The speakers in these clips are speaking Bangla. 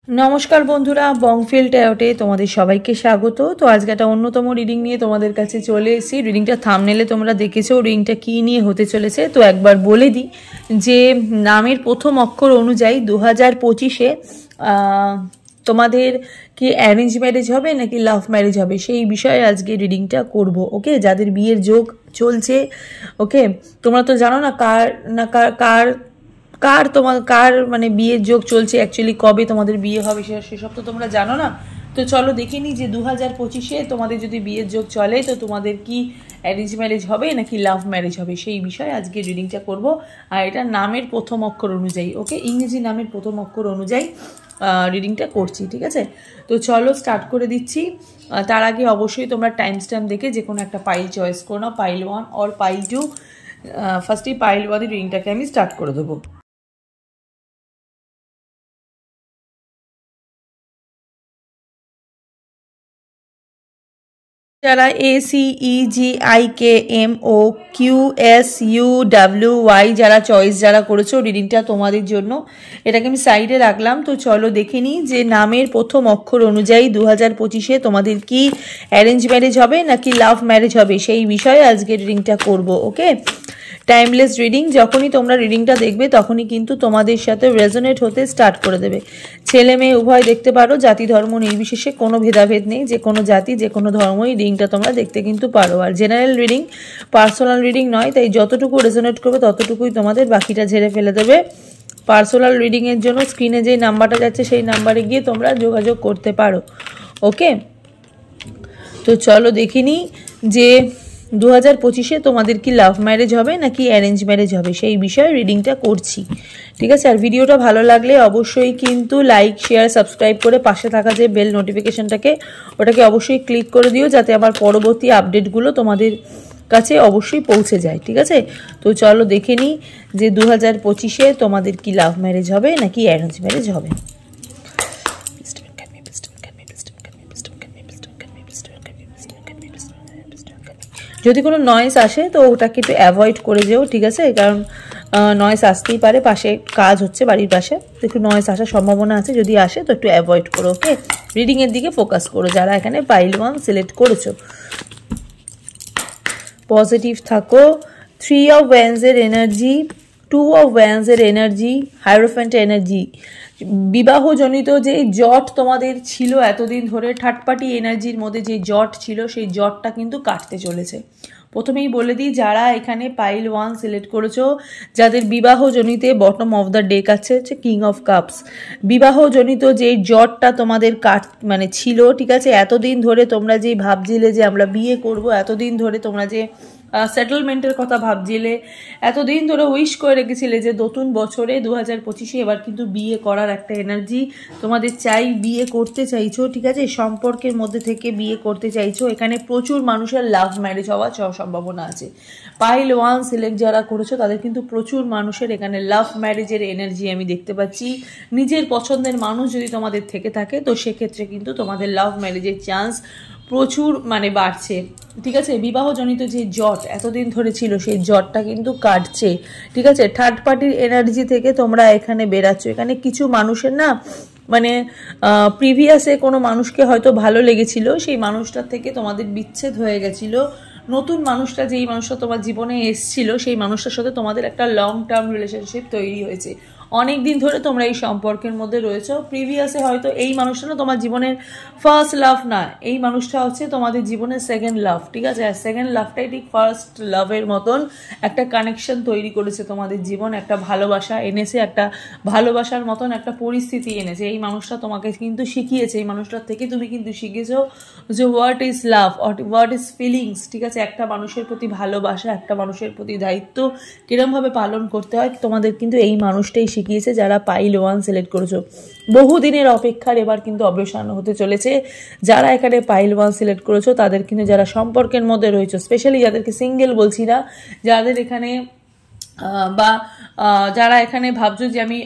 নমস্কার বন্ধুরা, বংফিল ট্যারোটে তোমাদের সবাইকে স্বাগত। তো আজকে একটা অন্যতম রিডিং নিয়ে তোমাদের কাছে চলে এসেছি। রিডিংটা থাম্বনেলে তোমরা দেখেছো রিডিংটা কী নিয়ে হতে চলেছে। তো একবার বলে দিই যে নামের প্রথম অক্ষর অনুযায়ী 2025-এ তোমাদের কি অ্যারেঞ্জ ম্যারেজ হবে নাকি লাভ ম্যারেজ হবে সেই বিষয়ে আজকে রিডিংটা করব। ওকে, যাদের বিয়ের যোগ চলছে, ওকে, তোমরা তো জানো না কার মানে বিয়ের যোগ চলছে, অ্যাকচুয়ালি কবে তোমাদের বিয়ে হবে সেসব তো তোমরা জানো না। তো চলো দেখে নিই যে 2025-এ তোমাদের যদি বিয়ের যোগ চলে তো তোমাদের কি অ্যারেঞ্জ ম্যারেজ হবে নাকি লাভ ম্যারেজ হবে সেই বিষয়ে আজকে রিডিংটা করব। আর এটা নামের প্রথম অক্ষর অনুযায়ী, ওকে, ইংরেজি নামের প্রথম অক্ষর অনুযায়ী রিডিংটা করছি, ঠিক আছে। তো চলো স্টার্ট করে দিচ্ছি। তার আগে অবশ্যই তোমরা টাইম স্ট্যাম্প দেখে যে কোনো একটা পাইল চয়েস করো না, পাইল 1 অর পাইল 2। ফার্স্টে পাইল 1 রিডিংটাকে আমি স্টার্ট করে দেবো। যারা ACEGIKMOQSUWY যারা চয়েস যারা করেছো রিডিংটা তোমাদের জন্য, এটাকে আমি সাইডে রাখলাম। তো চলো দেখে নিই যে নামের প্রথম অক্ষর অনুযায়ী 2025-এ তোমাদের কি অ্যারেঞ্জ ম্যারেজ হবে নাকি লাভ ম্যারেজ হবে সেই বিষয়ে আজকে রিডিংটা করব। ওকে, টাইমলেস রিডিং, যখনই তোমরা রিডিংটা দেখবে তখনই কিন্তু তোমাদের সাথে রেজোনেট হতে স্টার্ট করে দেবে। ছেলে মেয়ে উভয় দেখতে পারো, জাতি ধর্ম নির্বিশেষে কোনো ভেদাভেদ নেই, যে কোনো জাতি যে কোনো ধর্মই রিডিংটা তোমরা দেখতে কিন্তু পারো। আর জেনারেল রিডিং, পার্সোনাল রিডিং নয়, তাই যতটুকু রেজোনেট করবে ততটুকুই তোমাদের, বাকিটা ঝেড়ে ফেলে দেবে। পার্সোনাল রিডিংয়ের জন্য স্ক্রিনে যেই নাম্বারটা যাচ্ছে সেই নাম্বারে গিয়ে তোমরা যোগাযোগ করতে পারো। ওকে, তো চলো দেখে নিই যে 2025-এ তোমাদের কি লাভ ম্যারেজ হবে নাকি অ্যারেঞ্জ ম্যারেজ হবে সেই বিষয়ে রিডিংটা করছি, ঠিক আছে। আর ভিডিওটা ভালো লাগলে অবশ্যই কিন্তু লাইক শেয়ার সাবস্ক্রাইব করে পাশে থাকা যে বেল নোটিফিকেশনটাকে ওটাকে অবশ্যই ক্লিক করে দিও, যাতে আমার পরবর্তী আপডেটগুলো তোমাদের কাছে অবশ্যই পৌঁছে যায়, ঠিক আছে। তো চলো দেখে নিই যে 2025-এ তোমাদের কি লাভ ম্যারেজ হবে নাকি অ্যারেঞ্জ ম্যারেজ হবে। যদি কোনো নয়েস আসে তো ওটাকে একটু অ্যাভয়েড করে যেও, ঠিক আছে, কারণ নয়েস আসতেই পারে, পাশে কাজ হচ্ছে বাড়ির পাশে, তো একটু নয়েস আসার সম্ভাবনা আছে, যদি আসে তো একটু অ্যাভয়েড করো। ওকে, রিডিংয়ের দিকে ফোকাস করো যারা এখানে পাইল 1 সিলেক্ট করেছো। পজিটিভ থাকো। 3 অফ ওয়ান্ডসের এনার্জি, 2 অফ ওয়ান্ডসের এনার্জি, হাইরোফ্যান্ট এনার্জি। বিবাহজনিত যে জট তোমাদের ছিল এতদিন ধরে, থার্ড পার্টি এনার্জির মধ্যে যে জট ছিল সেই জটটা কিন্তু কাটতে চলেছে। প্রথমেই বলে দিই যারা এখানে পাইল 1 সিলেক্ট করেছো, যাদের বিবাহজনিতে বটম অফ দ্য ডেক আছে হচ্ছে কিং অফ কাপস। বিবাহজনিত যে জটটা তোমাদের মানে ছিল, ঠিক আছে, এতদিন ধরে তোমরা যেই ভাবছিলে যে আমরা বিয়ে করব, এতদিন ধরে তোমরা যে সেটেলমেন্টের কথা ভাবছিলে, এতদিন ধরে উইশ করে রেখেছিলে যে নতুন বছরে 2025-এ এবার কিন্তু বিয়ে করার একটা এনার্জি তোমাদের চাই, বিয়ে করতে চাইছো, ঠিক আছে, সম্পর্কের মধ্যে থেকে বিয়ে করতে চাইছো। এখানে প্রচুর মানুষের লাভ ম্যারেজ হওয়ার সম্ভাবনা আছে। পাইল 1 সিলেক্ট যারা করেছো তাদের কিন্তু প্রচুর মানুষের এখানে লাভ ম্যারেজের এনার্জি আমি দেখতে পাচ্ছি। নিজের পছন্দের মানুষ যদি তোমাদের থেকে থাকে তো সেক্ষেত্রে কিন্তু তোমাদের লাভ ম্যারেজের চান্স প্রচুর মানে বাড়ছে, ঠিক আছে। বিবাহজনিত যে জট এতদিন ধরে ছিল সেই জটটা কিন্তু কাটছে, ঠিক আছে। থার্ড পার্টির এনার্জি থেকে তোমরা এখানে বেরাচ্ছ। এখানে কিছু মানুষের না মানে প্রিভিয়াসে কোনো মানুষকে হয়তো ভালো লেগেছিল, সেই মানুষটার থেকে তোমাদের বিচ্ছেদ হয়ে গেছিল। নতুন মানুষটা, যেই মানুষটা তোমার জীবনে এসছিল সেই মানুষটার সাথে তোমাদের একটা লং টার্ম রিলেশনশিপ তৈরি হয়েছে। অনেক দিন ধরে তোমরা এই সম্পর্কের মধ্যে রয়েছো। প্রিভিয়াসে হয়তো এই মানুষটা না তোমার জীবনের ফার্স্ট লাভ না, এই মানুষটা হচ্ছে তোমাদের জীবনের সেকেন্ড লাভ, ঠিক আছে। আর সেকেন্ড লাভটাই ঠিক ফার্স্ট লাভের মতন একটা কানেকশন তৈরি করেছে তোমাদের জীবন, একটা ভালোবাসা এনেছে, একটা ভালোবাসার মতন একটা পরিস্থিতি এনেছে। এই মানুষটা তোমাকে কিন্তু শিখিয়েছে, এই মানুষটার থেকে তুমি কিন্তু শিখেছো যে what is love, what is feelings, ঠিক আছে। একটা মানুষের প্রতি ভালোবাসা, একটা মানুষের প্রতি দায়িত্ব কিরমভাবে পালন করতে হয় তোমাদের কিন্তু এই মানুষটাই শিখিয়েছে যারা পাইল 1 সিলেক্ট করেছো। বহুদিনের অপেক্ষার এবার কিন্তু অবসান হতে চলেছে। যারা এখানে পাইল 1 সিলেক্ট করেছো তাদের কিন্তু, যারা সম্পর্কের মধ্যে রয়েছে, স্পেশালি যাদেরকে সিঙ্গেল বলছি না, যাদের এখানে বা যারা এখানে ভাবছো যে আমি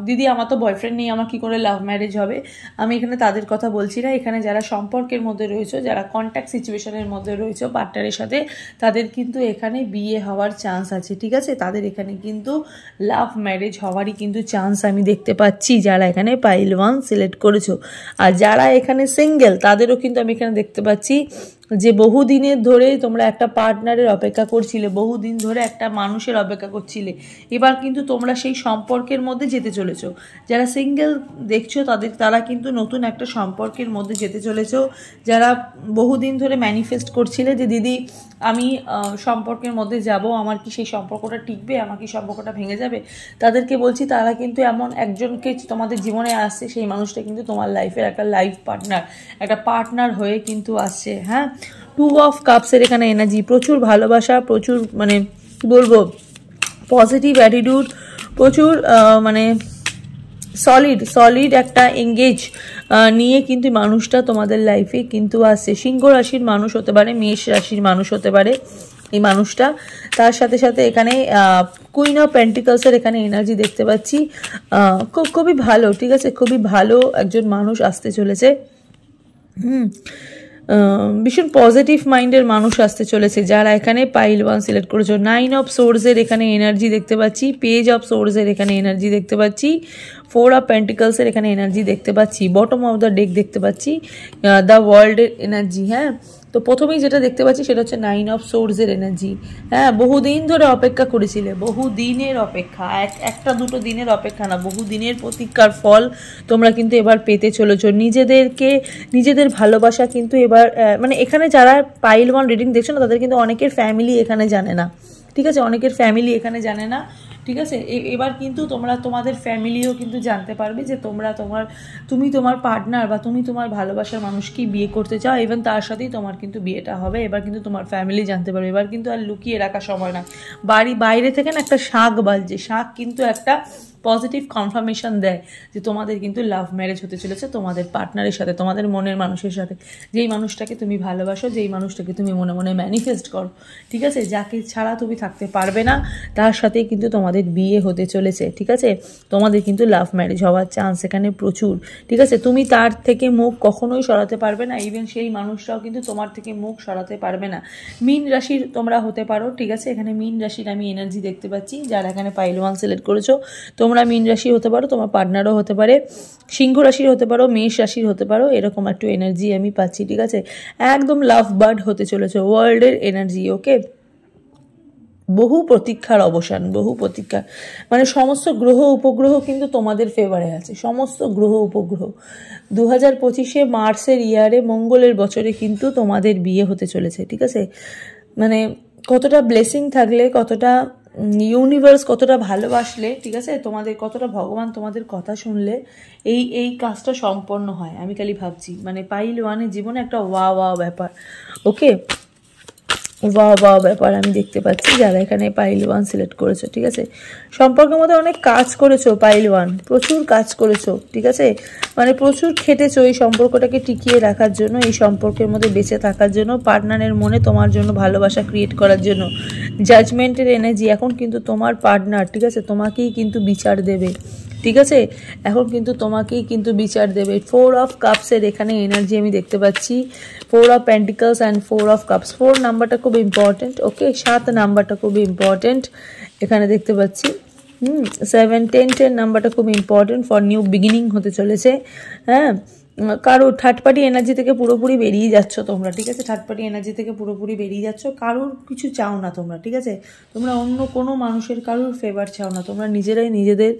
দিদি আমার তো বয়ফ্রেন্ড নেই, আমার কি করে লাভ ম্যারেজ হবে, আমি এখানে তাদের কথা বলছি না। এখানে যারা সম্পর্কের মধ্যে রয়েছে, যারা কন্ট্যাক্ট সিচুয়েশনের মধ্যে রয়েছে পার্টনারের সাথে, তাদের কিন্তু এখানে বিয়ে হওয়ার চান্স আছে, ঠিক আছে? তাদের এখানে কিন্তু লাভ ম্যারেজ হওয়ারই কিন্তু চান্স আমি দেখতে পাচ্ছি, যারা এখানে পাইল 1 সিলেক্ট করেছো। আর যারা এখানে সিঙ্গেল, তাদেরও কিন্তু আমি এখানে দেখতে পাচ্ছি যে বহুদিনের ধরে তোমরা একটা পার্টনারের অপেক্ষা করছিলে, বহুদিন ধরে একটা মানুষের অপেক্ষা করছিলে, এবার কিন্তু তোমরা সেই সম্পর্কের মধ্যে যেতে চলেছো। যারা সিঙ্গেল দেখছো তারা কিন্তু নতুন একটা সম্পর্কের মধ্যে যেতে চলেছো। যারা বহুদিন ধরে ম্যানিফেস্ট করছিলে যে দিদি আমি সম্পর্কের মধ্যে যাব, আমার কি সেই সম্পর্কটা টিকবে, আমার কি সম্পর্কটা ভেঙে যাবে, তাদেরকে বলছি তারা কিন্তু এমন একজনকে তোমাদের জীবনে আসছে, সেই মানুষটা কিন্তু তোমার লাইফের একটা লাইফ পার্টনার, একটা পার্টনার হয়ে কিন্তু আসছে। হ্যাঁ, 2 অফ কাপসের এখানে এনার্জি, প্রচুর ভালোবাসা, প্রচুর মানে কি বলবো পজিটিভ অ্যাটিটিউড, প্রচুর মানে সলিড একটা এঙ্গেজ নিয়ে কিন্তু মানুষটা তোমাদের লাইফে কিন্তু আসছে। সিংহ রাশির মানুষ হতে পারে, মেষ রাশির মানুষ হতে পারে এই মানুষটা। তার সাথে সাথে এখানে কুইন অফ পেন্টিকলসের এখানে এনার্জি দেখতে পাচ্ছি। খুবই ভালো, ঠিক আছে, খুবই ভালো একজন মানুষ আসতে চলেছে। ভীষণ পজিটিভ মাইন্ডের মানুষ আসতে চলেছে যারা এখানে পাইল 1 সিলেক্ট করেছো। 9 অফ সোর্সের এখানে এনার্জি দেখতে পাচ্ছি, পেজ অফ সোর্সের এখানে এনার্জি দেখতে পাচ্ছি, 4 অফ পেন্টিকলসের এখানে এনার্জি দেখতে পাচ্ছি, বটম অফ দ্য ডেক দেখতে পাচ্ছি, দ্য ওয়ার্ল্ডের এনার্জি। হ্যাঁ, তো প্রথমেই যেটা দেখতে পাচ্ছি সেটা হচ্ছে 9 অফ সোর্সের এনার্জি। হ্যাঁ, বহুদিন ধরে অপেক্ষা করেছিলে, বহুদিনের অপেক্ষা, একটা দুটো দিনের অপেক্ষা না, বহুদিনের প্রতীক্ষার ফল তোমরা কিন্তু এবার পেতে চলেছো। নিজেদের ভালোবাসা কিন্তু এবার মানে এখানে যারা পাইল 1 রিডিং দেখছো না, তাদের কিন্তু অনেকের ফ্যামিলি এখানে জানে না, ঠিক আছে, অনেকের ফ্যামিলি এখানে জানে না, ঠিক আছে। এবার কিন্তু তোমাদের ফ্যামিলিও কিন্তু জানতে পারবে যে তুমি তোমার পার্টনার বা তুমি তোমার ভালোবাসার মানুষকে বিয়ে করতে চাও, ইভেন তার সাথেই তোমার কিন্তু বিয়েটা হবে। এবার কিন্তু তোমার ফ্যামিলি জানতে পারবে, এবার কিন্তু আর লুকিয়ে রাখা সময় না। বাইরে থেকে না একটা শাঁখ বাজছে, শাঁখ কিন্তু একটা পজিটিভ কনফার্মেশন দেয় যে তোমাদের কিন্তু লাভ ম্যারেজ হতে চলেছে তোমাদের পার্টনারের সাথে, তোমাদের মনের মানুষের সাথে, যেই মানুষটাকে তুমি ভালোবাসো, যেই মানুষটাকে তুমি মনে মনে ম্যানিফেস্ট করো, ঠিক আছে, যাকে ছাড়া তুমি থাকতে পারবে না, তার সাথেই কিন্তু তোমাদের বিয়ে হতে চলেছে, ঠিক আছে। তোমাদের কিন্তু লাভ ম্যারেজ হওয়ার চান্স এখানে প্রচুর, ঠিক আছে। তুমি তার থেকে মুখ কখনোই সরাতে পারবে না, ইভেন সেই মানুষটাও কিন্তু তোমার থেকে মুখ সরাতে পারবে না। মীন রাশির তোমরা হতে পারো, ঠিক আছে, এখানে মীন রাশির আমি এনার্জি দেখতে পাচ্ছি, যারা এখানে পাইল 1 সিলেক্ট করেছো তোমরা মীন রাশি হতে পারো, তোমার পার্টনারও হতে পারে, সিংহ রাশির হতে পারো, মেষ রাশির হতে পারো, এরকম একটু এনার্জি আমি পাচ্ছি, ঠিক আছে। একদম লাভ বার্ড হতে চলেছে, ওয়ার্ল্ডের এনার্জি। ওকে, বহু প্রতীক্ষার অবসান, বহু প্রতীক্ষা, মানে সমস্ত গ্রহ উপগ্রহ কিন্তু তোমাদের ফেভারে আছে, সমস্ত গ্রহ উপগ্রহ। 2025 মার্চের ইয়ারে, মঙ্গলের বছরে কিন্তু তোমাদের বিয়ে হতে চলেছে, ঠিক আছে। মানে কতটা ব্লেসিং থাকলে, কতটা ইউনিভার্স কতটা ভালোবাসলে, ঠিক আছে, তোমাদের কতটা ভগবান তোমাদের কথা শুনলে এই কাজটা সম্পন্ন হয়, আমি খালি ভাবছি। মানে পাইল 1-এর জীবনে একটা ওয়া ব্যাপার। ওকে, ওয়া ব্যাপার আমি দেখতে পাচ্ছি যারা এখানে পাইল 1 সিলেক্ট করেছো, ঠিক আছে। সম্পর্কের মধ্যে অনেক কাজ করেছো পাইল 1, প্রচুর কাজ করেছো, ঠিক আছে, মানে প্রচুর খেটেছো এই সম্পর্কটাকে টিকিয়ে রাখার জন্য, এই সম্পর্কের মধ্যে বেঁচে থাকার জন্য, পার্টনারের মনে তোমার জন্য ভালোবাসা ক্রিয়েট করার জন্য। জাজমেন্টের এনার্জি, এখন কিন্তু তোমার পার্টনার, ঠিক আছে, তোমাকেই কিন্তু বিচার দেবে, ঠিক আছে, এখন কিন্তু তোমাকেই কিন্তু বিচার দেবে। 4 অফ কাপসের এখানে এনার্জি আমি দেখতে পাচ্ছি, 4 of pentacles and 4 of cups. 4 নাম্বারটা খুব ইম্পর্টেন্ট, ওকে, 7 নাম্বারটা খুব ইম্পর্টেন্ট এখানে দেখতে পাচ্ছি। 7, 10 নাম্বারটা খুব ইম্পর্টেন্ট, ফর নিউ বিগিনিং হতে চলেছে। হ্যাঁ, কারোর থার্ড পার্টি এনার্জি থেকে পুরোপুরি বেরিয়ে যাচ্ছ তোমরা, ঠিক আছে, থার্ড পার্টি এনার্জি থেকে পুরোপুরি বেরিয়ে যাচ্ছ, কারোর কিছু চাও না তোমরা, ঠিক আছে, তোমরা অন্য কোনো মানুষের কারোর ফেভার চাও না, তোমরা নিজেরাই নিজেদের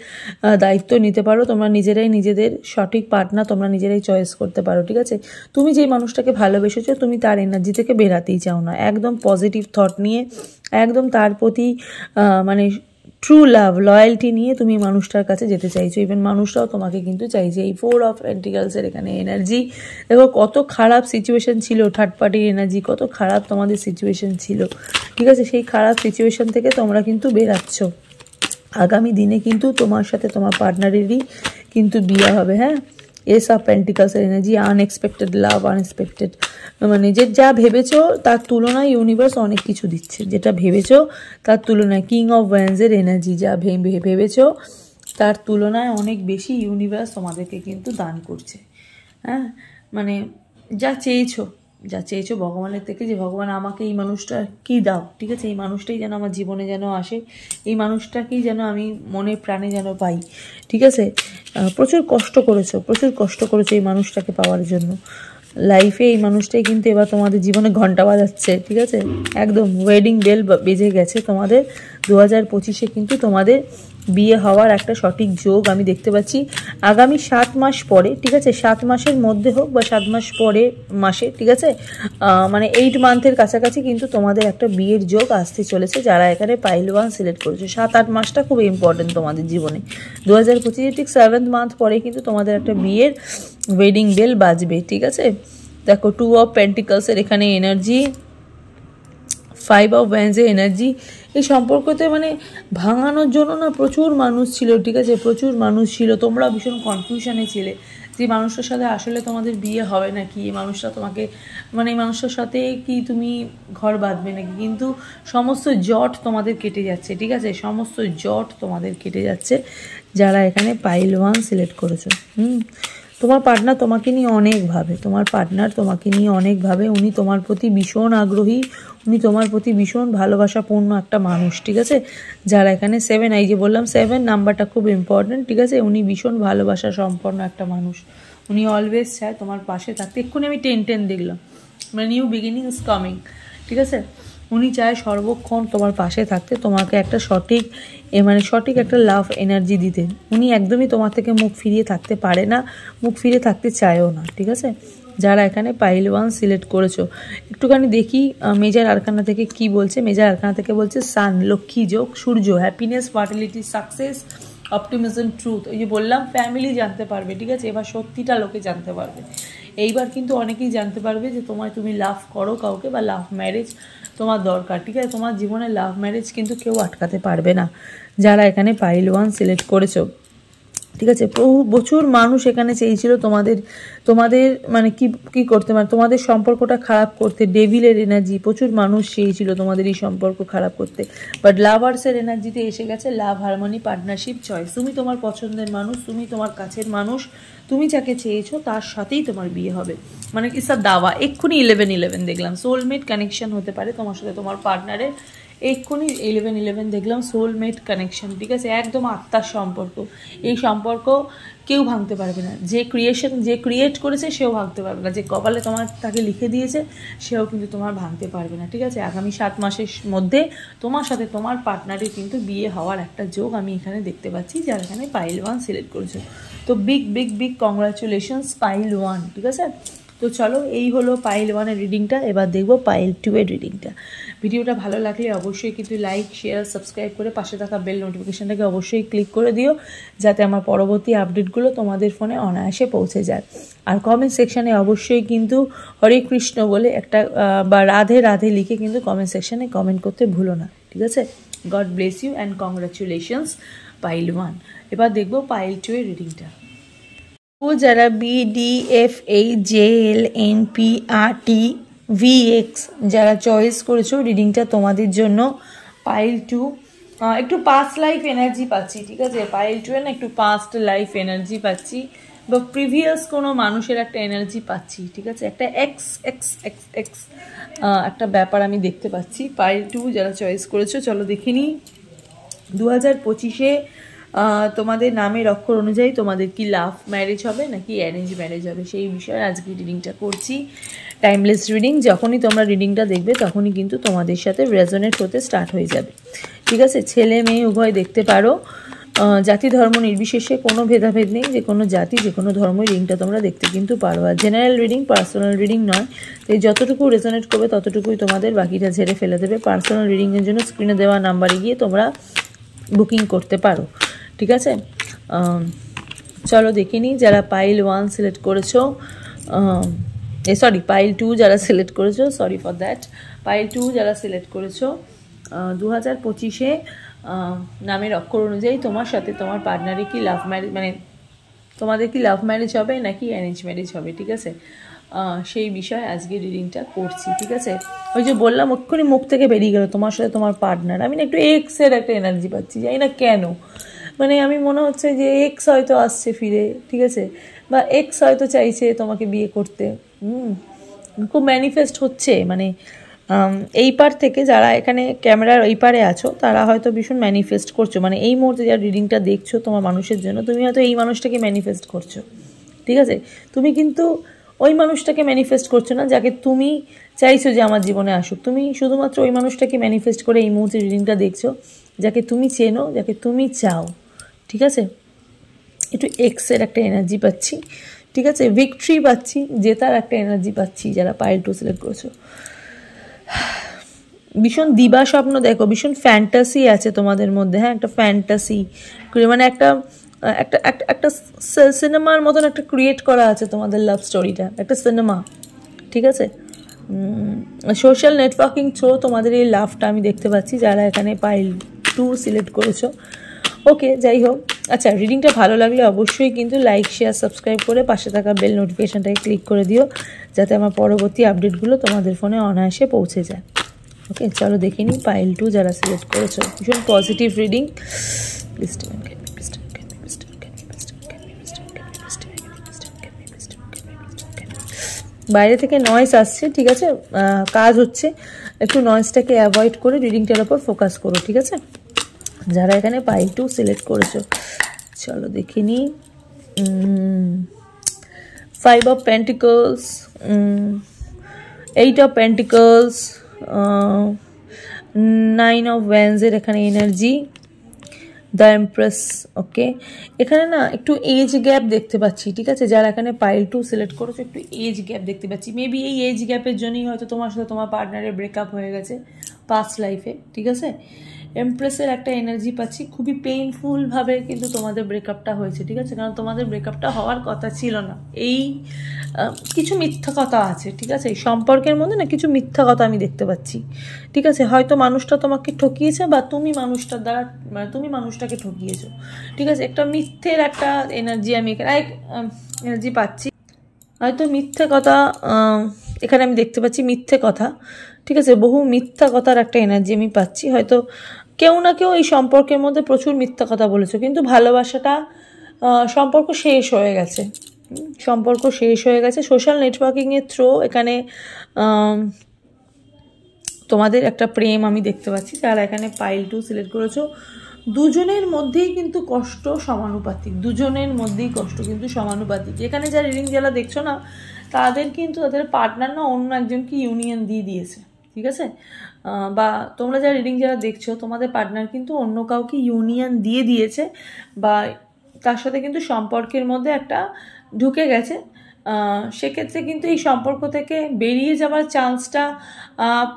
দায়িত্ব নিতে পারো, তোমরা নিজেরাই নিজেদের সঠিক পার্টনার তোমরা নিজেরাই চয়েস করতে পারো, ঠিক আছে। তুমি যেই মানুষটাকে ভালোবেসেছো, তুমি তার এনার্জি থেকে বেরাতেই চাও না, একদম পজিটিভ থট নিয়ে, একদম তার প্রতি মানে ট্রু লাভ, লয়্যালটি নিয়ে তুমি মানুষটার কাছে যেতে চাইছো, ইভেন মানুষটাও তোমাকে কিন্তু চাইছে। এই 4 অফ পেন্টিকলসের এখানে এনার্জি, দেখো কত খারাপ সিচুয়েশন ছিল, থার্ড পার্টির এনার্জি, কত খারাপ তোমাদের সিচুয়েশন ছিল, ঠিক আছে, সেই খারাপ সিচুয়েশন থেকে তোমরা কিন্তু বেরাচ্ছ। আগামী দিনে কিন্তু তোমার সাথে তোমার পার্টনারেরই কিন্তু বিয়ে হবে। হ্যাঁ, এস অফ পেন্টিকলসের এনার্জি, আনএক্সপেক্টেড লাভ, আনএক্সপেক্টেড, মানে যে যা ভেবেছো তার তুলনায় ইউনিভার্স অনেক কিছু দিচ্ছে, যেটা ভেবেছো তার তুলনায়। কিং অফ ওয়ান্সের এনার্জি, যা ভেবেছো তার তুলনায় অনেক বেশি ইউনিভার্স তোমাদেরকে কিন্তু দান করছে। হ্যাঁ, মানে যা চেয়েছো ভগবানের থেকে, যে ভগবান আমাকে এই মানুষটা কী দাও, ঠিক আছে, এই মানুষটাই যেন আমার জীবনে যেন আসে, এই মানুষটাকেই যেন আমি মনে প্রাণে যেন পাই, ঠিক আছে। প্রচুর কষ্ট করেছো এই মানুষটাকে পাওয়ার জন্য। লাইফে এই মানুষটাই কিন্তু এবার তোমাদের জীবনে ঘন্টা বাজাচ্ছে, ঠিক আছে, একদম ওয়েডিং বেল বেজে গেছে তোমাদের। 2025-এ কিন্তু তোমাদের বিয়ে হওয়ার একটা সঠিক যোগ আমি দেখতে পাচ্ছি আগামী 7 মাস পরে, ঠিক আছে, 7 মাসের মধ্যে হোক বা 7 মাস পরে মাসে, ঠিক আছে, মানে 8 মান্থের কাছাকাছি কিন্তু তোমাদের একটা বিয়ের যোগ আসতে চলেছে। যারা এখানে পাইল 1 সিলেক্ট করেছে, 7-8 মাসটা খুব ইম্পর্টেন্ট তোমাদের জীবনে। 2025 ঠিক 7th মান্থ পরে কিন্তু তোমাদের একটা বিয়ের ওয়েডিং বেল বাজবে, ঠিক আছে। দেখো 2 অফ পেন্টিকলসের এখানে এনার্জি, 5 অফ ওয়ান্সের এনার্জি। এই সম্পর্কতে মানে ভাঙানোর জন্য না প্রচুর মানুষ ছিল, ঠিক আছে, প্রচুর মানুষ ছিল। তোমরা ভীষণ কনফিউশনে ছিলে যে মানুষটার সাথে আসলে তোমাদের বিয়ে হবে নাকি, এই মানুষটা তোমাকে মানে এই মানুষটার সাথে কি তুমি ঘর বাঁধবে নাকি, কিন্তু সমস্ত জট তোমাদের কেটে যাচ্ছে, ঠিক আছে, সমস্ত জট তোমাদের কেটে যাচ্ছে যারা এখানে পাইল 1 সিলেক্ট করেছো। তোমার পার্টনার তোমাকে নিয়ে অনেক ভাবে, উনি তোমার প্রতি ভীষণ আগ্রহী, উনি তোমার প্রতি ভীষণ ভালোবাসাপূর্ণ একটা মানুষ, ঠিক আছে। যারা এখানে 7, এই যে বললাম 7 নাম্বারটা খুব ইম্পর্টেন্ট, ঠিক আছে, উনি ভীষণ ভালোবাসা সম্পন্ন একটা মানুষ, উনি অলওয়েজ চায় তোমার পাশে থাকতে। এক্ষুনি আমি 10 দেখলাম, মানে নিউ বিগিনিং ইজ কামিং, ঠিক আছে। উনি চায় সর্বক্ষণ তোমার পাশে থাকতে, তোমাকে একটা সঠিক একটা লাভ এনার্জি দিতে। উনি একদমই তোমার থেকে মুখ ফিরিয়ে থাকতে পারে না, মুখ ফিরে থাকতে চায়ও না, ঠিক আছে। যারা এখানে পাইল 1 সিলেক্ট করেছো, একটুখানি দেখি মেজর আরকানা থেকে কি বলছে। মেজর আরকানা থেকে বলছে সান, লক্ষ্মী যোগ, সূর্য, happiness, fertility, success, optimism, truth. ওই যে বললাম ফ্যামিলি জানতে পারবে, ঠিক আছে, এবার সত্যিটা লোকে জানতে পারবে। এইবার কিন্তু অনেকেই জানতে পারবে যে তুমি লাভ করো কাউকে, বা লাভ ম্যারেজ তোমার দরকার, ঠিক আছে। তোমার জীবনে লাভ ম্যারেজ কিন্তু কেউ আটকাতে পারবে না, যারা এখানে পাইল 1 সিলেক্ট করেছো, ঠিক আছে। প্রচুর মানুষ এখানে চেয়েছিল তোমাদের মানে কি করতে, মানে তোমাদের সম্পর্কটা খারাপ করতে। ডেভিলের এনার্জি, প্রচুর মানুষ চেয়েছিল তোমাদের এই সম্পর্ক খারাপ করতে, বাট লাভার্সের এনার্জিতে এসে গেছে লাভ, হারমোনি, পার্টনারশিপ, চয়েস। তুমি তোমার পছন্দের মানুষ, তুমি তোমার কাছের মানুষ, তুমি যাকে চেয়েছো তার সাথেই তোমার বিয়ে হবে, মানে কি সব দাওয়া। এক্ষুনি 11 দেখলাম, সোলমেট কানেকশন হতে পারে তোমার সাথে তোমার পার্টনারের। এক্ষুনি 11 দেখলাম, সোলমেট কানেকশন, ঠিক আছে, একদম আত্মার সম্পর্ক। এই সম্পর্ক কেউ ভাঙতে পারবে না, যে ক্রিয়েট করেছে সেও ভাঙতে পারবে না, যে কপালে তাকে লিখে দিয়েছে সেও কিন্তু তোমার ভাঙতে পারবে না, ঠিক আছে। আগামী 7 মাসের মধ্যে তোমার সাথে তোমার পার্টনারের কিন্তু বিয়ে হওয়ার একটা যোগ আমি এখানে দেখতে পাচ্ছি, যারা এখানে পাইল 1 সিলেক্ট করেছে। তো বিগ কংগ্রাচুলেশনস পাইল 1, ঠিক আছে। তো চলো, এই হলো পাইল 1-এর রিডিংটা। এবার দেখবো পাইল 2-এর রিডিংটা। ভিডিওটা ভালো লাগলে অবশ্যই কিন্তু লাইক, শেয়ার, সাবস্ক্রাইব করে পাশে থাকা বেল নোটিফিকেশানটাকে অবশ্যই ক্লিক করে দিও, যাতে আমার পরবর্তী আপডেটগুলো তোমাদের ফোনে অনায়াসে পৌঁছে যায়। আর কমেন্ট সেকশানে অবশ্যই কিন্তু হরে কৃষ্ণ বলে একটা বা রাধে রাধে লিখে কিন্তু কমেন্ট সেকশানে কমেন্ট করতে ভুলো না, ঠিক আছে। God bless you and congratulations পাইল 1। এবার দেখবো পাইল 2-এর রিডিংটা। যারা BDFAJLNPRTVX যারা চয়েস করেছো, রিডিংটা তোমাদের জন্য। পাইল 2 একটু পাস্ট লাইফ এনার্জি পাচ্ছি, ঠিক আছে। পাইল 2 না একটু পাস্ট লাইফ এনার্জি পাচ্ছি, বা প্রিভিয়াস কোনো মানুষের একটা এনার্জি পাচ্ছি, ঠিক আছে। একটা এক্স একটা ব্যাপার আমি দেখতে পাচ্ছি। পাইল 2 যারা চয়েস করেছো, চলো দেখে নিই 2025-এ তোমাদের নামের অক্ষর অনুযায়ী তোমাদের কি লাভ ম্যারেজ হবে নাকি অ্যারেঞ্জ ম্যারেজ হবে, সেই বিষয়ে আজকে রিডিংটা করছি। টাইমলেস রিডিং, যখনই তোমরা রিডিংটা দেখবে তখনই কিন্তু তোমাদের সাথে রেজোনেট হতে স্টার্ট হয়ে যাবে, ঠিক আছে। ছেলে মেয়ে উভয় দেখতে পারো, জাতি ধর্ম নির্বিশেষে কোনো ভেদাভেদ নেই, যে কোনো জাতি যে কোনো ধর্মের রিডিংটা তোমরা দেখতে কিন্তু পারো। আর জেনারেল রিডিং, পার্সোনাল রিডিং নয়, তাই যতটুকু রেজোনেট করবে ততটুকুই তোমাদের, বাকিটা ঝেড়ে ফেলে দেবে। পার্সোনাল রিডিংয়ের জন্য স্ক্রিনে দেওয়া নাম্বারে গিয়ে তোমরা বুকিং করতে পারো, ঠিক আছে। চলো দেখে নিই যারা পাইল 1 সিলেক্ট করেছো, পাইল 2 যারা সিলেক্ট করেছো, সরি ফর দ্যাট। পাইল 2 যারা সিলেক্ট করেছো, 2025-এ নামের অক্ষর অনুযায়ী তোমার সাথে তোমার পার্টনারে কি লাভ ম্যারেজ, মানে তোমাদের কি লাভ ম্যারেজ হবে নাকি অ্যারেঞ্জ ম্যারেজ হবে, ঠিক আছে, সেই বিষয়ে আজকে রিডিংটা করছি, ঠিক আছে। ওই যে বললাম ওক্ষুনি মুখ থেকে বেরিয়ে গেল তোমার সাথে তোমার পার্টনার, আমি না একটু এক্সের একটা এনার্জি পাচ্ছি, জানি না কেন, মানে আমি মনে হচ্ছে যে এক্স হয়তো আসছে ফিরে, ঠিক আছে, বা এক্স হয়তো চাইছে তোমাকে বিয়ে করতে, খুব ম্যানিফেস্ট হচ্ছে, মানে এই পার থেকে যারা এখানে ক্যামেরার এই পারে আছো তারা হয়তো ভীষণ ম্যানিফেস্ট করছো, মানে এই মুহূর্তে যারা রিডিংটা দেখছো তোমার মানুষের জন্য, তুমি হয়তো এই মানুষটাকে ম্যানিফেস্ট করছো, ঠিক আছে। তুমি কিন্তু ওই মানুষটাকে ম্যানিফেস্ট করছো না যাকে তুমি চাইছো যে আমার জীবনে আসুক, তুমি শুধুমাত্র ওই মানুষটাকে ম্যানিফেস্ট করে এই মুহূর্তে রিডিংটা দেখছো যাকে তুমি চেনো, যাকে তুমি চাও, ঠিক আছে। একটু এক্সের একটা এনার্জি পাচ্ছি, ঠিক আছে, ভিক্টরি পাচ্ছি, জেতার একটা এনার্জি পাচ্ছি যারা পাইল 2 সিলেক্ট করেছো। ভীষণ দিবা স্বপ্ন দেখো, ভীষণ ফ্যান্টাসি আছে তোমাদের মধ্যে, হ্যাঁ, একটা ফ্যান্টাসি, মানে একটা একটা একটা সিনেমার মতন একটা ক্রিয়েট করা আছে তোমাদের লাভ স্টোরিটা, একটা সিনেমা, ঠিক আছে। সোশ্যাল নেটওয়ার্কিং থ্রু তোমাদের এই লাভটা আমি দেখতে পাচ্ছি যারা এখানে পাইল 2 সিলেক্ট করেছো। ওকে, যাই হোক, আচ্ছা, রিডিংটা ভালো লাগলে অবশ্যই কিন্তু লাইক শেয়ার সাবস্ক্রাইব করে পাশে থাকা বেল নোটিফিকেশানটাকে ক্লিক করে দিও যাতে আমার পরবর্তী আপডেটগুলো তোমাদের ফোনে অনায়াসে পৌঁছে যায়। ওকে, চলো দেখে নিই পাইল 2 যারা সিলেক্ট করেছো, ভীষণ পজিটিভ রিডিং। বাইরে থেকে নয়েজ আসছে, ঠিক আছে, কাজ হচ্ছে, একটু নয়েজটাকে অ্যাভয়েড করে রিডিংটার ওপর ফোকাস করো, ঠিক আছে, যারা এখানে পাইল 2 সিলেক্ট করেছো। চলো দেখে নিই 5 of pentacles, 8 of pentacles, 9 of ওয়ান্ডসের এখানে এনার্জি, দ্য এমপ্রেস। ওকে, এখানে না একটু এজ গ্যাপ দেখতে পাচ্ছি, ঠিক আছে, যারা এখানে পাইল 2 সিলেক্ট করেছো একটু এজ গ্যাপ দেখতে পাচ্ছি, মেবি এই এজ গ্যাপের জন্যই হয়তো তোমার সাথে তোমার পার্টনারের ব্রেকআপ হয়ে গেছে পাস্ট লাইফে, ঠিক আছে। এমপ্রেসের একটা এনার্জি পাচ্ছি, খুবই পেইনফুলভাবে কিন্তু তোমাদের ব্রেকআপটা হয়েছে, ঠিক আছে, কারণ তোমাদের ব্রেকআপটা হওয়ার কথা ছিল না, এই কিছু মিথ্যা কথা আছে, ঠিক আছে, এই সম্পর্কের মধ্যে না কিছু মিথ্যা কথা আমি দেখতে পাচ্ছি, ঠিক আছে, হয়তো মানুষটা তোমাকে ঠকিয়েছে বা তুমি মানুষটার দ্বারা, মানে তুমি মানুষটাকে ঠকিয়েছো, ঠিক আছে, একটা মিথ্যের একটা এনার্জি আমি এখানে এনার্জি পাচ্ছি, হয়তো মিথ্যে কথা এখানে আমি দেখতে পাচ্ছি, মিথ্যে কথা, ঠিক আছে, বহু মিথ্যা কথার একটা এনার্জি আমি পাচ্ছি, হয়তো কেউ না কেউ এই সম্পর্কের মধ্যে প্রচুর মিথ্যা কথা বলেছো, কিন্তু ভালোবাসাটা সম্পর্ক শেষ হয়ে গেছে, সম্পর্ক শেষ হয়ে গেছে সোশ্যাল নেটওয়ার্কিংয়ের থ্রু, এখানে তোমাদের একটা প্রেম আমি দেখতে পাচ্ছি যারা এখানে পাইল 2 সিলেক্ট করেছো। দুজনের মধ্যেই কিন্তু কষ্ট সমানুপাতিক, দুজনের মধ্যেই কষ্ট কিন্তু সমানুপাতিক, এখানে যা রিডিং যারা দেখছো না তাদের কিন্তু তাদের পার্টনার না অন্য একজনকে ইউনিয়ন দিয়ে দিয়েছে, ঠিক আছে, বা তোমরা যারা রিডিং যারা দেখছো তোমাদের পার্টনার কিন্তু অন্য কাউকে ইউনিয়ন দিয়ে দিয়েছে বা তার সাথে কিন্তু সম্পর্কের মধ্যে একটা ঢুকে গেছে, সেক্ষেত্রে কিন্তু এই সম্পর্ক থেকে বেরিয়ে যাওয়ার চান্সটা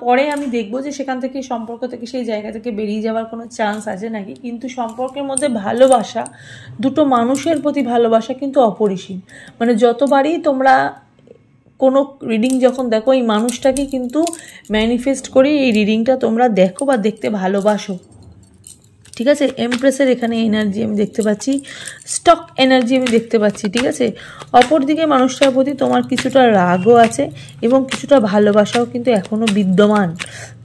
পরে আমি দেখব যে সেখান থেকে সম্পর্ক থেকে সেই জায়গা থেকে বেরিয়ে যাওয়ার কোনো চান্স আছে নাকি, কিন্তু সম্পর্কের মধ্যে ভালোবাসা, দুটো মানুষের প্রতি ভালোবাসা কিন্তু অপরিসীম, মানে যতবারই তোমরা কোনো রিডিং যখন দেখো এই মানুষটাকে কিন্তু ম্যানিফেস্ট করে এই রিডিংটা তোমরা দেখো বা দেখতে ভালোবাসো, ঠিক আছে। এমপ্রেসের এখানে এনার্জি আমি দেখতে পাচ্ছি, স্টক এনার্জি আমি দেখতে পাচ্ছি, ঠিক আছে, অপরদিকে মানুষটার প্রতি তোমার কিছুটা রাগও আছে এবং কিছুটা ভালোবাসাও কিন্তু এখনও বিদ্যমান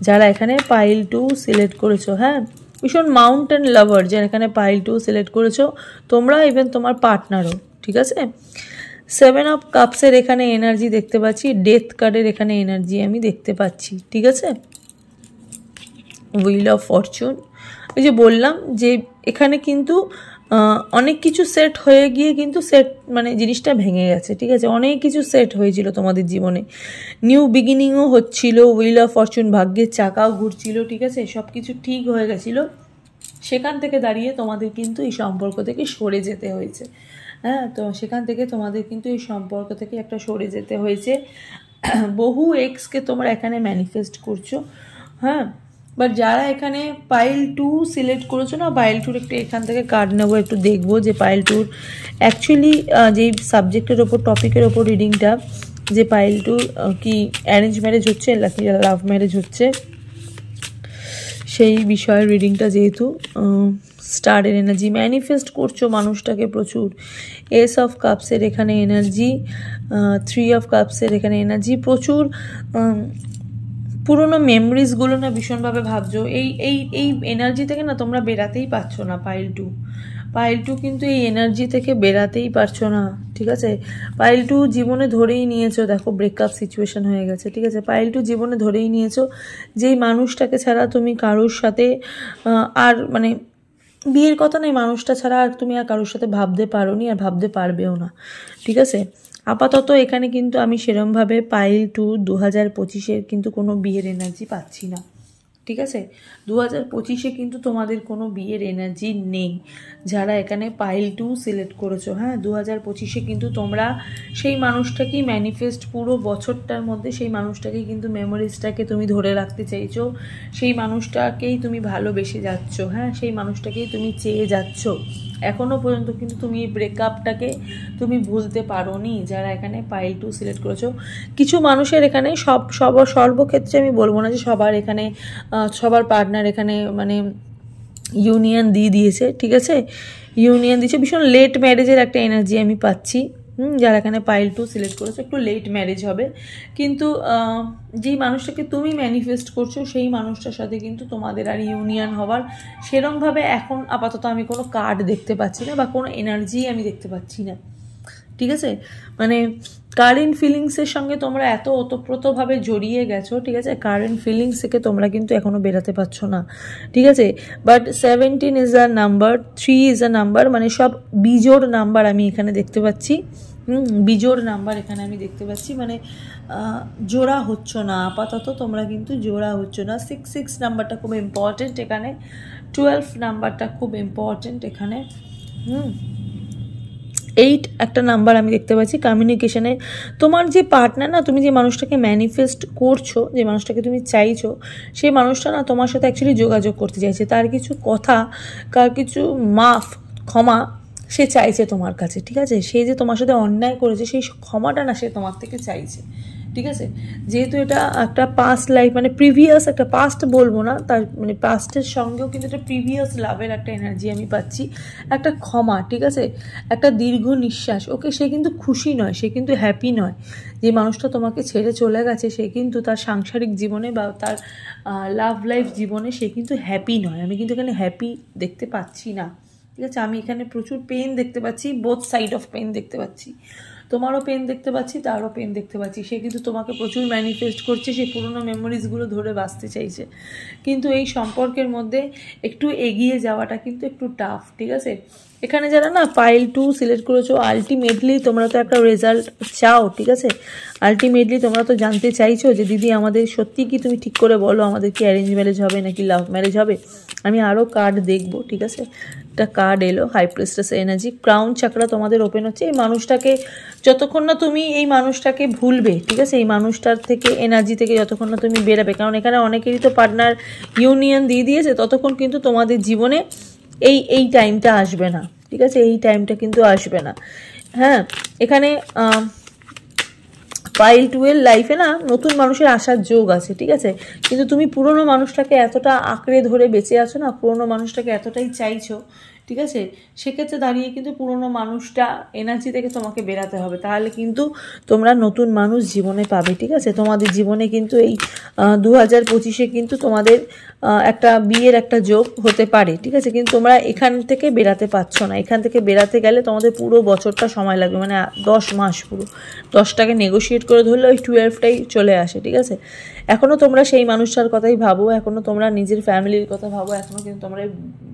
যারা এখানে পাইল 2 সিলেক্ট করেছো, হ্যাঁ, ভীষণ মাউন্টেন লাভার যারা এখানে পাইল 2 সিলেক্ট করেছো তোমরা, ইভেন তোমার পার্টনারও, ঠিক আছে। 7 অফ কাপসের এখানে এনার্জি দেখতে পাচ্ছি, ডেথ কার্ডের এখানে এনার্জি আমি দেখতে পাচ্ছি, ঠিক আছে, হুইল অফ ফরচুন। ওই যে বললাম যে এখানে কিন্তু অনেক কিছু সেট হয়ে গিয়ে কিন্তু সেট মানে জিনিসটা ভেঙে গেছে, ঠিক আছে, অনেক কিছু সেট হয়েছিল তোমাদের জীবনে, নিউ বিগিনিংও হচ্ছিল, হুইল অফ ফরচুন ভাগ্যের চাকাও ঘুরছিল, ঠিক আছে, সব কিছু ঠিক হয়ে গেছিলো, সেখান থেকে দাঁড়িয়ে তোমাদের কিন্তু এই সম্পর্ক থেকে সরে যেতে হয়েছে, হ্যাঁ, তো সেখান থেকে তোমাদের কিন্তু এই সম্পর্ক থেকে একটা সরে যেতে হয়েছে, বহু এক্সকে তোমরা এখানে ম্যানিফেস্ট করছো, হ্যাঁ, বাট যারা এখানে পাইল 2 সিলেক্ট করেছো না, পাইল 2 একটু এখান থেকে কার্ড নেবো, একটু দেখবো যে পাইল 2 অ্যাকচুয়ালি যেই সাবজেক্টের ওপর টপিকের ওপর রিডিংটা, যে পাইল 2 কি অ্যারেঞ্জ ম্যারেজ হচ্ছে নাকি লাভ ম্যারেজ হচ্ছে সেই বিষয়ের রিডিংটা, যেহেতু স্টারের এনার্জি ম্যানিফেস্ট করছো মানুষটাকে প্রচুর, এস অফ কাপসের এখানে এনার্জি, 3 অফ কাপসের এখানে এনার্জি। প্রচুর পুরোনো মেমরিজগুলো না ভীষণভাবে ভাবছো। এই এই এই এনার্জি থেকে না তোমরা বেরাতেই পারছো না। পাইল টু কিন্তু এই এনার্জি থেকে বেরাতেই পারছো না, ঠিক আছে। পাইল টু জীবনে ধরেই নিয়েছো, দেখো ব্রেকআপ সিচুয়েশন হয়ে গেছে, ঠিক আছে। পাইল টু জীবনে ধরেই নিয়েছো যেই মানুষটাকে ছাড়া তুমি কারোর সাথে আর মানে বিয়ের কথা নেই, মানুষটা ছাড়া আর তুমি আর কারোর সাথে ভাবতে পারোনি আর ভাবতে পারবেও না, ঠিক আছে। আপাতত এখানে কিন্তু আমি সেরমভাবে পাইল টু 2025-এর কিন্তু কোনো বিয়ের এনার্জি পাচ্ছি না, ঠিক আছে। 2025-এ কিন্তু তোমাদের কোনো বিয়ের এনার্জি নেই যারা এখানে পাইল টু সিলেক্ট করেছো। হ্যাঁ, 2025-এ কিন্তু তোমরা সেই মানুষটাকেই ম্যানিফেস্ট, পুরো বছরটার মধ্যে সেই মানুষটাকেই কিন্তু মেমোরিজটাকে তুমি ধরে রাখতে চাইছো, সেই মানুষটাকেই তুমি ভালোবেসে যাচ্ছ, হ্যাঁ, সেই মানুষটাকেই তুমি চেয়ে যাচ্ছ। এখনও পর্যন্ত কিন্তু তুমি এই ব্রেকআপটাকে তুমি ভুলতে পারোনি যারা এখানে পাইল টু সিলেক্ট করেছো। কিছু মানুষের এখানে সর্বক্ষেত্রে আমি বলবো না যে সবার এখানে সবার পার্টনার এখানে মানে ইউনিয়ন দিয়েছে, ঠিক আছে, ইউনিয়ন দিয়েছে। ভীষণ লেট ম্যারেজের একটা এনার্জি আমি পাচ্ছি। যারা এখানে পাইল টু সিলেক্ট করেছো একটু লেট ম্যারেজ হবে, কিন্তু যেই মানুষটাকে তুমি ম্যানিফেস্ট করছো সেই মানুষটার সাথে কিন্তু তোমাদের আর ইউনিয়ন হওয়ার সেরমভাবে এখন আপাতত আমি কোনো কার্ড দেখতে পাচ্ছি না বা কোনো এনার্জি আমি দেখতে পাচ্ছি না, ঠিক আছে। মানে কারেন্ট ফিলিংসের সঙ্গে তোমরা এত ওতপ্রোতভাবে জড়িয়ে গেছো, ঠিক আছে, কারেন্ট ফিলিংস থেকে তোমরা কিন্তু এখনও বেরাতে পারছো না, ঠিক আছে। But 17 is a number, 3 is a number, মানে সব বিজোড় নাম্বার আমি এখানে দেখতে পাচ্ছি। বিজোড় নাম্বার এখানে আমি দেখতে পাচ্ছি, মানে জোড়া হচ্ছ না আপাতত, তোমরা কিন্তু জোড়া হচ্ছ না। 6 নাম্বারটা খুব ইম্পর্টেন্ট এখানে, 12 নাম্বারটা খুব ইম্পর্টেন্ট এখানে। 8 একটা নাম্বার আমি দেখতে পাচ্ছি। কমিউনিকেশনে তোমার যে পার্টনার না, তুমি যে মানুষটাকে ম্যানিফেস্ট করছো, যে মানুষটাকে তুমি চাইছো, সেই মানুষটা না তোমার সাথে অ্যাকচুয়ালি যোগাযোগ করতে চাইছে। তার কিছু কথা, কার কিছু ক্ষমা সে চাইছে তোমার কাছে, ঠিক আছে। সে যে তোমার সাথে অন্যায় করেছে সেই ক্ষমাটা না সে তোমার থেকে চাইছে, ঠিক আছে। যেহেতু এটা একটা পাস্ট লাইফ, মানে প্রিভিয়াস একটা পাস্ট বলবো না, তার মানে পাস্টের সঙ্গেও কিন্তু একটা প্রিভিয়াস লাভের একটা এনার্জি আমি পাচ্ছি, একটা ক্ষমা, ঠিক আছে, একটা দীর্ঘ নিঃশ্বাস। ওকে, সে কিন্তু খুশি নয়, সে কিন্তু হ্যাপি নয়। যে মানুষটা তোমাকে ছেড়ে চলে গেছে সে কিন্তু তার সাংসারিক জীবনে বা তার লাভ লাইফ জীবনে সে কিন্তু হ্যাপি নয়। আমি কিন্তু এখানে হ্যাপি দেখতে পাচ্ছি না, ঠিক আছে। আমি এখানে প্রচুর পেন দেখতে পাচ্ছি, বোথ সাইড অফ পেন দেখতে পাচ্ছি। তোমারও পেন দেখতে পাচ্ছি, তারও পেন দেখতে পাচ্ছি। সে কিন্তু তোমাকে প্রচুর ম্যানিফেস্ট করছে, সেই পুরোনো মেমোরিজগুলো ধরে বাঁচতে চাইছে, কিন্তু এই সম্পর্কের মধ্যে একটু এগিয়ে যাওয়াটা কিন্তু একটু টাফ, ঠিক আছে। এখানে যারা না পাইল টু সিলেক্ট করেছো, আলটিমেটলি তোমরা তো একটা রেজাল্ট চাও, ঠিক আছে। আলটিমেটলি তোমরা তো জানতে চাইছো যে দিদি আমাদের সত্যি কি, তুমি ঠিক করে বলো আমাদের কি অ্যারেঞ্জ ম্যারেজ হবে নাকি লাভ ম্যারেজ হবে। আমি আরও কার্ড দেখবো, ঠিক আছে। একটা কার্ড এলো, হাই প্রিস্টেস এনার্জি, ক্রাউন চাকরা তোমাদের ওপেন হচ্ছে। এই মানুষটাকে যতক্ষণ না তুমি এই মানুষটাকে ভুলবে, ঠিক আছে, এই মানুষটার থেকে এনার্জি থেকে যতক্ষণ না তুমি বেরাবে, কারণ এখানে অনেকেরই তো পার্টনার ইউনিয়ন দিয়েছে, ততক্ষণ কিন্তু তোমাদের জীবনে এই টাইমটা আসবে না, ঠিক আছে, এই টাইমটা কিন্তু আসবে না। হ্যাঁ, এখানে পাইল টু এর লাইফে না নতুন মানুষের আসার যোগ আছে, ঠিক আছে, কিন্তু তুমি পুরনো মানুষটাকে এতটা আঁকড়ে ধরে বেঁচে আছো না, পুরনো মানুষটাকে এতটাই চাইছো, ঠিক আছে। সেক্ষেত্রে দাঁড়িয়ে কিন্তু পুরনো মানুষটা এনার্জি থেকে তোমাকে বেরাতে হবে, তাহলে কিন্তু তোমরা নতুন মানুষ জীবনে পাবে, ঠিক আছে। তোমাদের জীবনে কিন্তু এই 2025-এ কিন্তু তোমাদের একটা বিয়ের একটা যোগ হতে পারে, ঠিক আছে, কিন্তু তোমরা এখান থেকে বেরাতে পারছো না। এখান থেকে বেরাতে গেলে তোমাদের পুরো বছরটা সময় লাগবে, মানে 10 মাস, পুরো 10টাকে নেগোশিয়েট করে ধরলে ওই 12টাই চলে আসে, ঠিক আছে। এখনও তোমরা সেই মানুষটার কথাই ভাবো, এখনও তোমরা নিজের ফ্যামিলির কথা ভাবো, এখনও কিন্তু তোমরা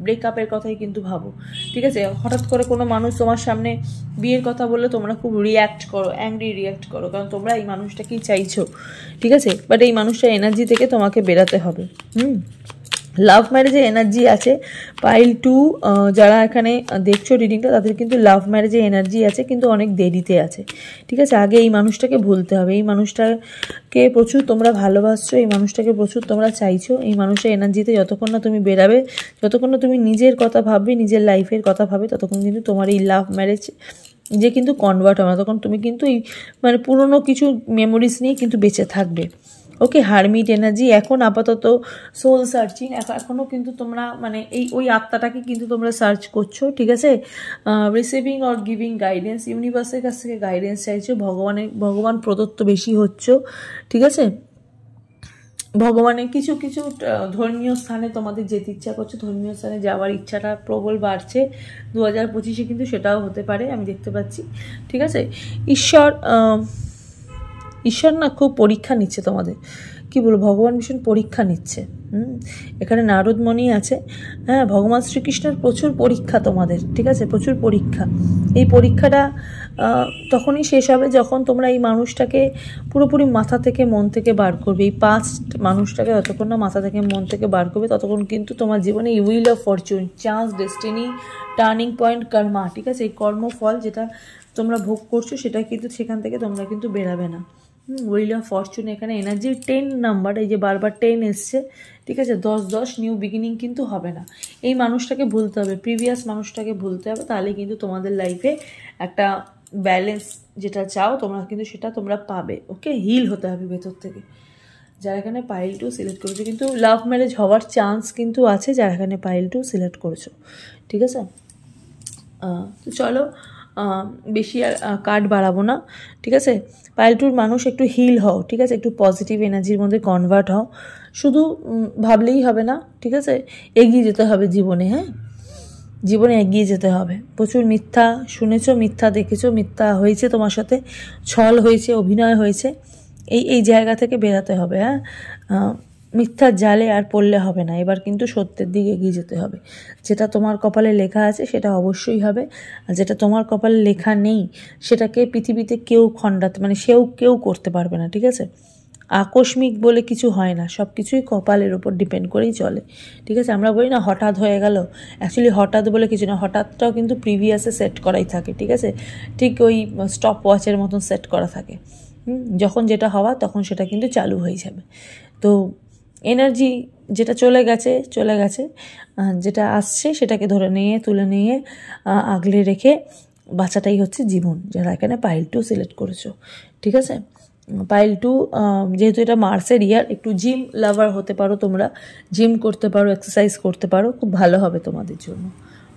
ব্রেকআপের কথাই কিন্তু ভাবো, ঠিক আছে। হঠাৎ করে কোনো মানুষ তোমার সামনে বিয়ের কথা বললে তোমরা খুব রিয়্যাক্ট করো, অ্যাংরি রিয়্যাক্ট করো, কারণ তোমরা এই মানুষটাকেই চাইছো, ঠিক আছে। বাট এই মানুষটার এনার্জি থেকে তোমাকে বেরাতে হবে। লাভ ম্যারেজের এনার্জি আছে পাইল টু, যারা এখানে দেখছো রিডিংটা তাদের কিন্তু লাভ ম্যারেজের এনার্জি আছে, কিন্তু অনেক দেরিতে আছে, ঠিক আছে। আগে এই মানুষটাকে ভুলতে হবে, এই মানুষটাকে প্রচুর তোমরা ভালোবাসছো, এই মানুষটাকে প্রচুর তোমরা চাইছো। এই মানুষের এনার্জিতে যতক্ষণ না তুমি বেরাবে, যতক্ষণ না তুমি নিজের কথা ভাববে, নিজের লাইফের কথা ভাবে, ততক্ষণ কিন্তু তোমার এই লাভ ম্যারেজ যে কিন্তু কনভার্ট হবে না, তখন তুমি কিন্তু এই মানে পুরনো কিছু মেমোরিজ নিয়ে কিন্তু বেঁচে থাকবে। ওকে, হারমিট এনার্জি এখন আপাতত সোল সার্চিং, এখনও কিন্তু তোমরা মানে ওই আত্মাটাকে কিন্তু তোমরা সার্চ করছো, ঠিক আছে। রিসিভিং অর গিভিং গাইডেন্স, ইউনিভার্সের কাছ থেকে গাইডেন্স চাইছো, ভগবান প্রদত্ত বেশি হচ্ছ, ঠিক আছে। ভগবানের কিছু কিছু ধর্মীয় স্থানে তোমাদের যেতে ইচ্ছা করছে, ধর্মীয় স্থানে যাওয়ার ইচ্ছাটা প্রবল বাড়ছে 2025-এ, কিন্তু সেটাও হতে পারে, আমি দেখতে পাচ্ছি, ঠিক আছে। ঈশ্বর না খুব পরীক্ষা নিচ্ছে তোমাদের, কি বলবো, ভগবান ভীষণ পরীক্ষা নিচ্ছে। এখানে নারদমণি আছে, হ্যাঁ, ভগবান শ্রীকৃষ্ণের প্রচুর পরীক্ষা তোমাদের, ঠিক আছে, প্রচুর পরীক্ষা। এই পরীক্ষাটা তখনই শেষ হবে যখন তোমরা এই মানুষটাকে পুরোপুরি মাথা থেকে মন থেকে বার করবে। এই পাস্ট মানুষটাকে যতক্ষণ না মাথা থেকে মন থেকে বার করবে, ততক্ষণ কিন্তু তোমার জীবনে এই wheel of fortune, chance, destiny, turning point, karma, ঠিক আছে, এই কর্মফল যেটা তোমরা ভোগ করছো সেটা কিন্তু সেখান থেকে তোমরা কিন্তু বেরাবে না। হুইল অফ ফরচুন এখানে এনার্জি 10 নাম্বার, এই যে বারবার 10 এসছে, ঠিক আছে, 10 নিউ বিগিনিং কিন্তু হবে না। এই মানুষটাকে ভুলতে হবে, প্রিভিয়াস মানুষটাকে ভুলতে হবে, তাহলে কিন্তু তোমাদের লাইফে একটা ব্যালেন্স যেটা চাও তোমরা কিন্তু সেটা তোমরা পাবে। ওকে, হিল হতে হবে ভেতর থেকে। যারা এখানে পাইল 2 সিলেক্ট করেছো, কিন্তু লাভ ম্যারেজ হওয়ার চান্স কিন্তু আছে যারা এখানে পাইল 2 সিলেক্ট করেছো, ঠিক আছে। তো চলো বেশি আর কার্ড বাড়াবো না, ঠিক আছে। পাইল 2 মানুষ একটু হিল হও, ঠিক আছে, একটু পজিটিভ এনার্জির মধ্যে কনভার্ট হও, শুধু ভাবলেই হবে না, ঠিক আছে, এগিয়ে যেতে হবে জীবনে, হ্যাঁ, জীবনে এগিয়ে যেতে হবে। প্রচুর মিথ্যা শুনেছো, মিথ্যা দেখেছো, মিথ্যা হয়েছে তোমার সাথে, ছল হয়েছে, অভিনয় হয়েছে, এই জায়গা থেকে বেরাতে হবে, হ্যাঁ, মিথ্যার জালে আর পড়লে হবে না, এবার কিন্তু সত্যের দিকে এগিয়ে যেতে হবে। যেটা তোমার কপালে লেখা আছে সেটা অবশ্যই হবে, আর যেটা তোমার কপালে লেখা নেই সেটাকে পৃথিবীতে কেউ খণ্ডাতে মানে কেউ করতে পারবে না, ঠিক আছে। আকস্মিক বলে কিছু হয় না, সব কিছুই কপালের ওপর ডিপেন্ড করেই চলে, ঠিক আছে। আমরা বলি না হঠাৎ হয়ে গেল, অ্যাকচুয়ালি হঠাৎ বলে কিছু না, হঠাৎটাও কিন্তু প্রিভিয়াসে সেট করাই থাকে, ঠিক আছে, ঠিক ওই স্টপ ওয়াচের মতন সেট করা থাকে। যখন যেটা হওয়া তখন সেটা কিন্তু চালু হয়ে যাবে। তো এনার্জি যেটা চলে গেছে, যেটা আসছে সেটাকে ধরে নিয়ে তুলে নিয়ে আগলে রেখে বাঁচাটাই হচ্ছে জীবন। যারা এখানে পাইল 2 সিলেক্ট করেছো, ঠিক আছে। পাইল 2 যেহেতু এটা মার্সের ইয়ার, একটু জিম লাভার হতে পারো তোমরা, জিম করতে পারো, এক্সারসাইজ করতে পারো, খুব ভালো হবে তোমাদের জন্য,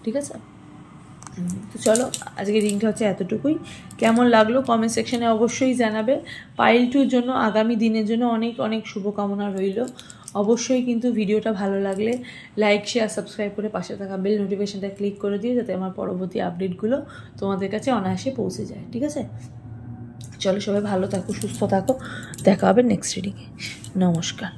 ঠিক আছে। তো চলো আজকে রিডিংটা হচ্ছে এতটুকুই। কেমন লাগলো কমেন্ট সেকশনে অবশ্যই জানাবে। পাইল 2-র জন্য আগামী দিনের জন্য অনেক অনেক শুভকামনা রইল। অবশ্যই কিন্তু ভিডিওটা ভালো লাগলে লাইক, শেয়ার, সাবস্ক্রাইব করে পাশে থাকা বেল নোটিফিকেশনটা ক্লিক করে দিও, যাতে আমার পরবর্তী আপডেটগুলো তোমাদের কাছে অনায়াসে পৌঁছে যায়, ঠিক আছে। চলো সবাই ভালো থাকো, সুস্থ থাকো, দেখা হবে নেক্সট রিডিংয়ে। নমস্কার।